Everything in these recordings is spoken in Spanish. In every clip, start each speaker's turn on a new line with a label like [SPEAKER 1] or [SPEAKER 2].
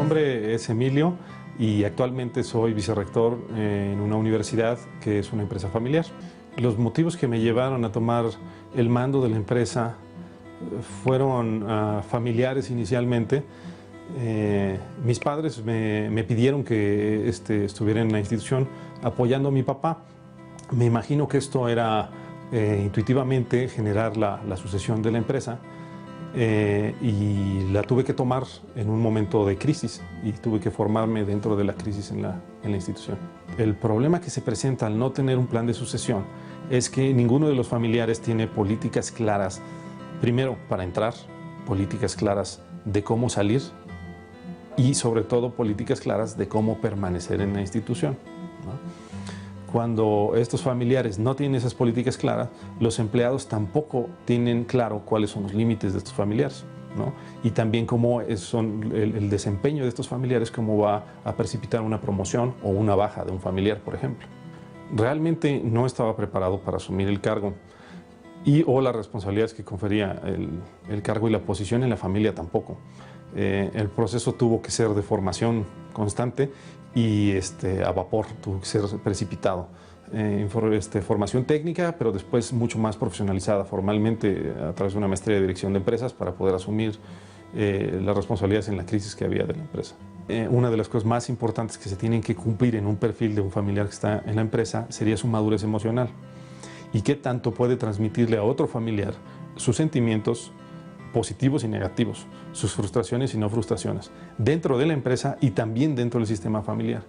[SPEAKER 1] nombre es Emilio y actualmente soy vicerrector en una universidad que es una empresa familiar. Los motivos que me llevaron a tomar el mando de la empresa fueron familiares inicialmente. Mis padres me pidieron que estuviera en la institución apoyando a mi papá. Me imagino que esto era intuitivamente generar la sucesión de la empresa. Y la tuve que tomar en un momento de crisis y tuve que formarme dentro de la crisis en la institución. El problema que se presenta al no tener un plan de sucesión es que ninguno de los familiares tiene políticas claras, primero para entrar, políticas claras de cómo salir y sobre todo políticas claras de cómo permanecer en la institución, ¿no? Cuando estos familiares no tienen esas políticas claras, los empleados tampoco tienen claro cuáles son los límites de estos familiares, ¿no? Y también cómo son el desempeño de estos familiares, cómo va a precipitar una promoción o una baja de un familiar, por ejemplo. Realmente no estaba preparado para asumir el cargo o las responsabilidades que confería el cargo y la posición en la familia tampoco. El proceso tuvo que ser de formación constante y a vapor, tuvo que ser precipitado. Formación técnica, pero después mucho más profesionalizada formalmente a través de una maestría de dirección de empresas para poder asumir las responsabilidades en la crisis que había de la empresa. Una de las cosas más importantes que se tienen que cumplir en un perfil de un familiar que está en la empresa sería su madurez emocional y qué tanto puede transmitirle a otro familiar sus sentimientos positivos y negativos, sus frustraciones y no frustraciones, dentro de la empresa y también dentro del sistema familiar.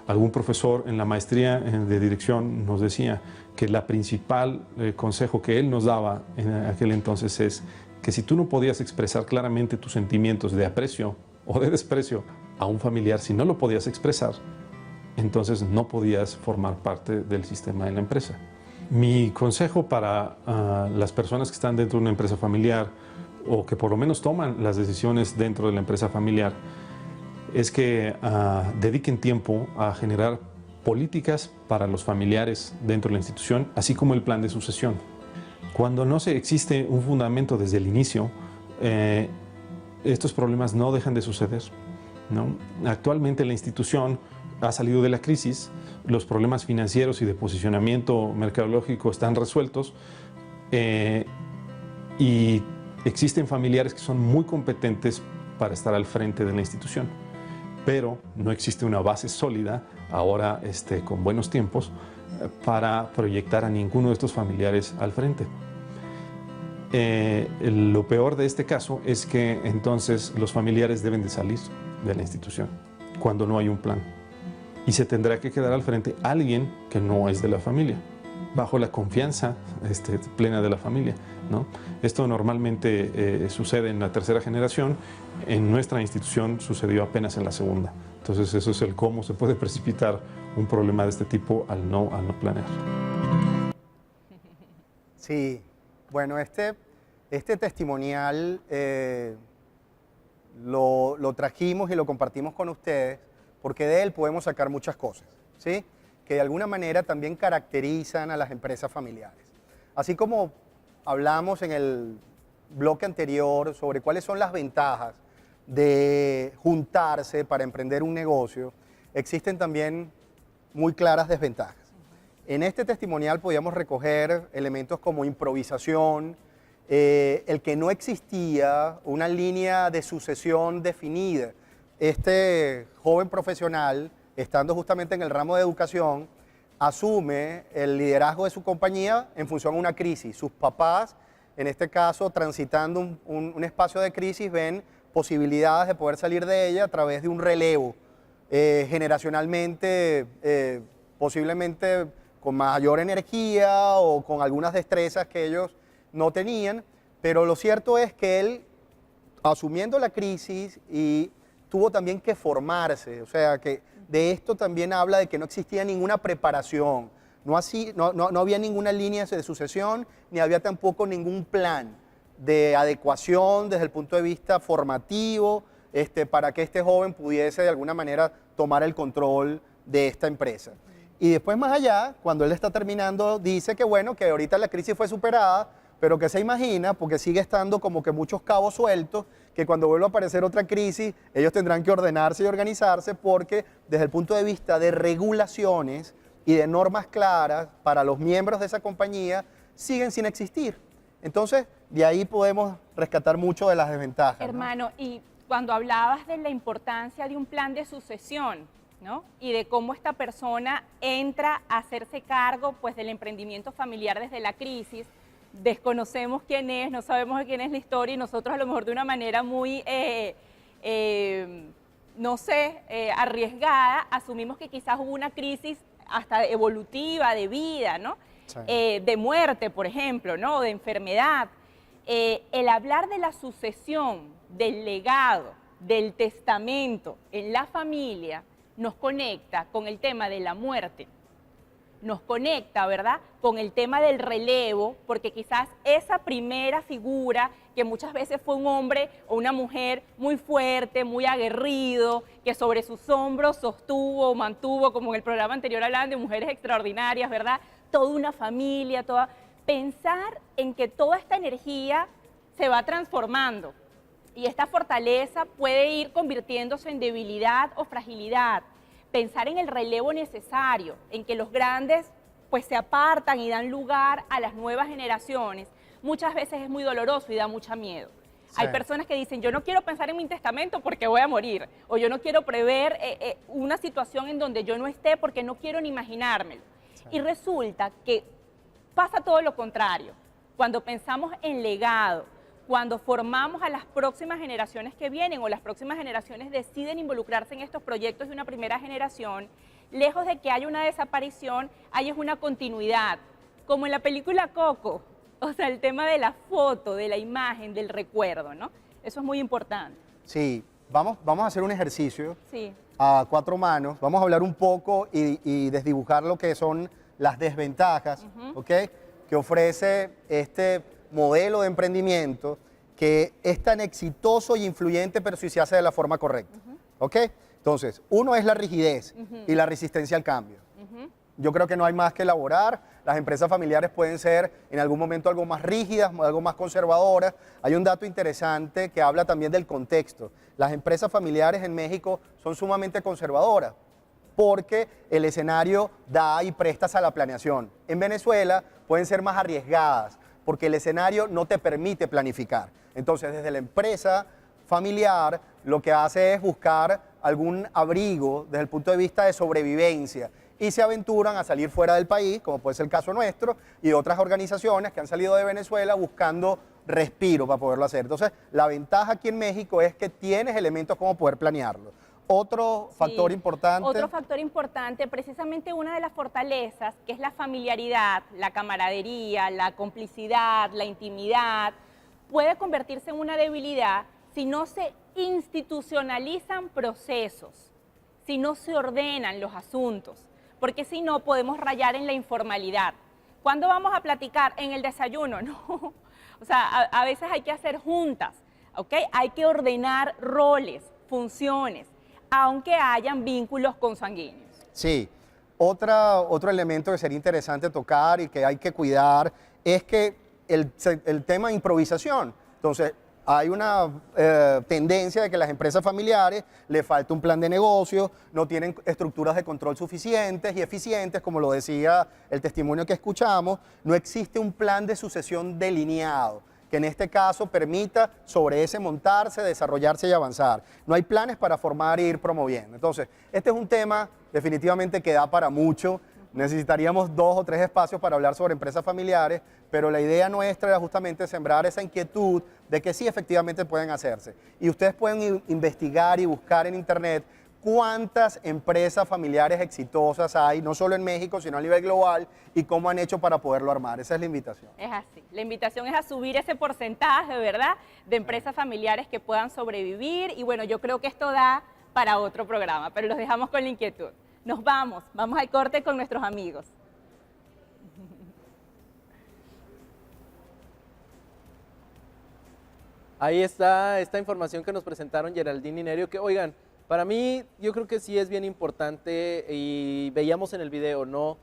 [SPEAKER 1] Algún profesor en la maestría de dirección nos decía que el principal consejo que él nos daba en aquel entonces es que si tú no podías expresar claramente tus sentimientos de aprecio o de desprecio a un familiar, si no lo podías expresar, entonces no podías formar parte del sistema de la empresa. Mi consejo para las personas que están dentro de una empresa familiar o que por lo menos toman las decisiones dentro de la empresa familiar, es que dediquen tiempo a generar políticas para los familiares dentro de la institución, así como el plan de sucesión. Cuando no existe un fundamento desde el inicio, estos problemas no dejan de suceder, ¿no? Actualmente la institución ha salido de la crisis, los problemas financieros y de posicionamiento mercadológico están resueltos y existen familiares que son muy competentes para estar al frente de la institución, pero no existe una base sólida, ahora con buenos tiempos, para proyectar a ninguno de estos familiares al frente. Lo peor de este caso es que entonces los familiares deben de salir de la institución cuando no hay un plan y se tendrá que quedar al frente alguien que no es de la familia, bajo la confianza plena de la familia, ¿no? Esto normalmente sucede en la tercera generación, en nuestra institución sucedió apenas en la segunda. Entonces eso es cómo se puede precipitar un problema de este tipo al no planear.
[SPEAKER 2] Sí, bueno, este testimonial lo trajimos y lo compartimos con ustedes porque de él podemos sacar muchas cosas, ¿sí? Que de alguna manera también caracterizan a las empresas familiares. Así como hablamos en el bloque anterior sobre cuáles son las ventajas de juntarse para emprender un negocio, existen también muy claras desventajas. En este testimonial podíamos recoger elementos como improvisación, el que no existía una línea de sucesión definida. Este joven profesional, estando justamente en el ramo de educación, asume el liderazgo de su compañía en función a una crisis. Sus papás, en este caso, transitando un espacio de crisis, ven posibilidades de poder salir de ella a través de un relevo, generacionalmente, posiblemente con mayor energía o con algunas destrezas que ellos no tenían, pero lo cierto es que él, asumiendo la crisis, y tuvo también que formarse, o sea, que de esto también habla de que no existía ninguna preparación, no había ninguna línea de sucesión, ni había tampoco ningún plan de adecuación desde el punto de vista formativo, para que este joven pudiese de alguna manera tomar el control de esta empresa. Y después más allá, cuando él está terminando, dice que bueno, que ahorita la crisis fue superada pero que se imagina, porque sigue estando como que muchos cabos sueltos, que cuando vuelva a aparecer otra crisis, ellos tendrán que ordenarse y organizarse, porque desde el punto de vista de regulaciones y de normas claras para los miembros de esa compañía, siguen sin existir. Entonces, de ahí podemos rescatar mucho de las desventajas, ¿no?
[SPEAKER 3] Hermano, y cuando hablabas de la importancia de un plan de sucesión, ¿no? Y de cómo esta persona entra a hacerse cargo, pues, del emprendimiento familiar desde la crisis, desconocemos quién es, no sabemos de quién es la historia y nosotros a lo mejor de una manera muy, no sé, arriesgada, asumimos que quizás hubo una crisis hasta evolutiva de vida, ¿no?
[SPEAKER 2] Sí.
[SPEAKER 3] De muerte, por ejemplo, ¿no? De enfermedad. El hablar de la sucesión, del legado, del testamento en la familia, nos conecta con el tema de la muerte. Nos conecta, ¿verdad?, con el tema del relevo, porque quizás esa primera figura, que muchas veces fue un hombre o una mujer muy fuerte, muy aguerrido, que sobre sus hombros sostuvo, mantuvo, como en el programa anterior hablaban de mujeres extraordinarias, ¿verdad?, toda una familia, pensar en que toda esta energía se va transformando y esta fortaleza puede ir convirtiéndose en debilidad o fragilidad. Pensar en el relevo necesario, en que los grandes pues se apartan y dan lugar a las nuevas generaciones, muchas veces es muy doloroso y da mucho miedo. Sí. Hay personas que dicen, yo no quiero pensar en mi testamento porque voy a morir, o yo no quiero prever una situación en donde yo no esté porque no quiero ni imaginármelo. Sí. Y resulta que pasa todo lo contrario. Cuando pensamos en legado, cuando formamos a las próximas generaciones que vienen o las próximas generaciones deciden involucrarse en estos proyectos de una primera generación, lejos de que haya una desaparición, hay es una continuidad, como en la película Coco, o sea, el tema de la foto, de la imagen, del recuerdo, ¿no? Eso es muy importante.
[SPEAKER 2] Sí, vamos a hacer un ejercicio
[SPEAKER 3] sí.
[SPEAKER 2] a 4 manos, vamos a hablar un poco y desdibujar lo que son las desventajas, ¿ok?, que ofrece este modelo de emprendimiento que es tan exitoso y influyente, pero si se hace de la forma correcta. ¿Ok? Entonces, uno es la rigidez y la resistencia al cambio. Yo creo que no hay más que elaborar. Las empresas familiares pueden ser en algún momento algo más rígidas, algo más conservadoras. Hay un dato interesante que habla también del contexto. Las empresas familiares en México son sumamente conservadoras porque el escenario da y prestas a la planeación. En Venezuela pueden ser más arriesgadas porque el escenario no te permite planificar. Entonces, desde la empresa familiar, lo que hace es buscar algún abrigo desde el punto de vista de sobrevivencia y se aventuran a salir fuera del país, como puede ser el caso nuestro, y otras organizaciones que han salido de Venezuela buscando respiro para poderlo hacer. Entonces, la ventaja aquí en México es que tienes elementos como poder planearlo. Otro factor importante.
[SPEAKER 3] Otro factor importante, precisamente una de las fortalezas, que es la familiaridad, la camaradería, la complicidad, la intimidad, puede convertirse en una debilidad si no se institucionalizan procesos, si no se ordenan los asuntos, porque si no podemos rayar en la informalidad. ¿Cuándo vamos a platicar? En el desayuno, no. O sea, a veces hay que hacer juntas, ¿ok? Hay que ordenar roles, funciones, aunque hayan vínculos consanguíneos.
[SPEAKER 2] Sí, otro elemento que sería interesante tocar y que hay que cuidar es que el tema de improvisación. Entonces, hay una tendencia de que las empresas familiares le falta un plan de negocio, no tienen estructuras de control suficientes y eficientes, como lo decía el testimonio que escuchamos, no existe un plan de sucesión delineado, que en este caso permita sobre ese montarse, desarrollarse y avanzar. No hay planes para formar e ir promoviendo. Entonces, este es un tema definitivamente que da para mucho. Necesitaríamos 2 o 3 espacios para hablar sobre empresas familiares, pero la idea nuestra era justamente sembrar esa inquietud de que sí efectivamente pueden hacerse. Y ustedes pueden investigar y buscar en internet cuántas empresas familiares exitosas hay, no solo en México, sino a nivel global, y cómo han hecho para poderlo armar. Esa es la invitación.
[SPEAKER 3] Es así. La invitación es a subir ese porcentaje, ¿verdad?, de empresas familiares que puedan sobrevivir. Y bueno, yo creo que esto da para otro programa, pero los dejamos con la inquietud. Nos vamos al corte con nuestros amigos.
[SPEAKER 4] Ahí está esta información que nos presentaron Geraldine y Nerio, que oigan, para mí yo creo que sí es bien importante y veíamos en el video, ¿no?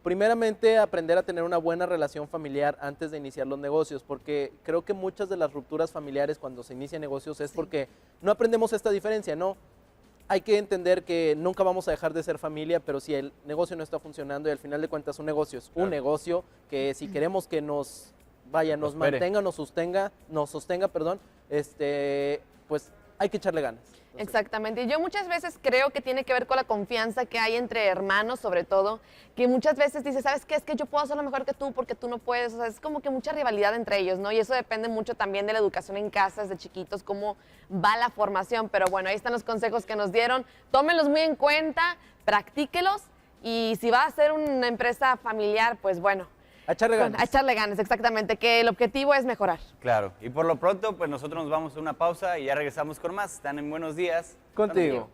[SPEAKER 4] primeramente, aprender a tener una buena relación familiar antes de iniciar los negocios, porque creo que muchas de las rupturas familiares cuando se inician negocios es porque no aprendemos esta diferencia, ¿no? Hay que entender que nunca vamos a dejar de ser familia, pero si el negocio no está funcionando y al final de cuentas un negocio es un negocio, que si queremos que nos mantenga, nos sostenga, perdón, pues hay que echarle ganas.
[SPEAKER 5] Exactamente. Y yo muchas veces creo que tiene que ver con la confianza que hay entre hermanos, sobre todo, que muchas veces dices, ¿sabes qué? Es que yo puedo hacerlo mejor que tú porque tú no puedes. O sea, es como que mucha rivalidad entre ellos, ¿no? Y eso depende mucho también de la educación en casa, desde chiquitos, cómo va la formación. Pero bueno, ahí están los consejos que nos dieron. Tómenlos muy en cuenta, practíquelos y si va a ser una empresa familiar, pues bueno,
[SPEAKER 4] A echarle ganas.
[SPEAKER 5] a echarle ganas, exactamente, que el objetivo es mejorar.
[SPEAKER 6] Claro, y por lo pronto, pues nosotros nos vamos a una pausa y ya regresamos con más. Están en Buenos Días.
[SPEAKER 4] Contigo.